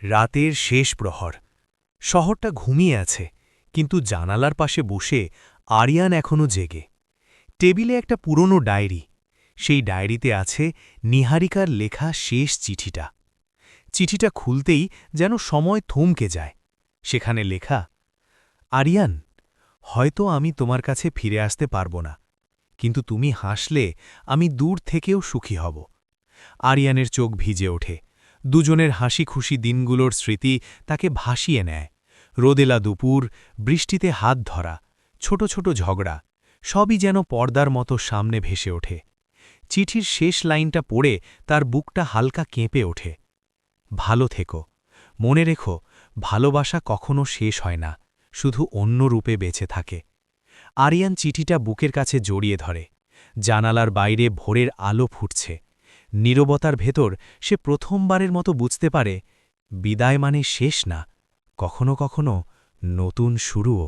রাতের শেষ প্রহর। শহরটা ঘুমিয়ে আছে, কিন্তু জানালার পাশে বসে আরিয়ান এখনও জেগে। টেবিলে একটা পুরনো ডায়েরি। সেই ডায়েরিতে আছে নিহারিকার লেখা শেষ চিঠিটা। চিঠিটা খুলতেই যেন সময় থমকে যায়। সেখানে লেখা, আরিয়ান, হয়তো আমি তোমার কাছে ফিরে আসতে পারব না, কিন্তু তুমি হাসলে আমি দূর থেকেও সুখী হব। আরিয়ানের চোখ ভিজে ওঠে। দুজনের হাসি খুশি দিনগুলোর স্মৃতি তাকে ভাসিয়ে নেয়। রোদেলা দুপুর, বৃষ্টিতে হাত ধরা, ছোট ছোট ঝগড়া, সবই যেন পর্দার মতো সামনে ভেসে ওঠে। চিঠির শেষ লাইনটা পড়ে তার বুকটা হালকা কেঁপে ওঠে। ভালো থেকো, মনে রেখো, ভালোবাসা কখনো শেষ হয় না, শুধু অন্য রূপে বেঁচে থাকে। আরিয়ান চিঠিটা বুকের কাছে জড়িয়ে ধরে। জানালার বাইরে ভোরের আলো ফুটছে। নীরবতার ভেতর সে প্রথমবারের মতো বুঝতে পারে, বিদায় মানে শেষ না, কখনো কখনো নতুন শুরুও।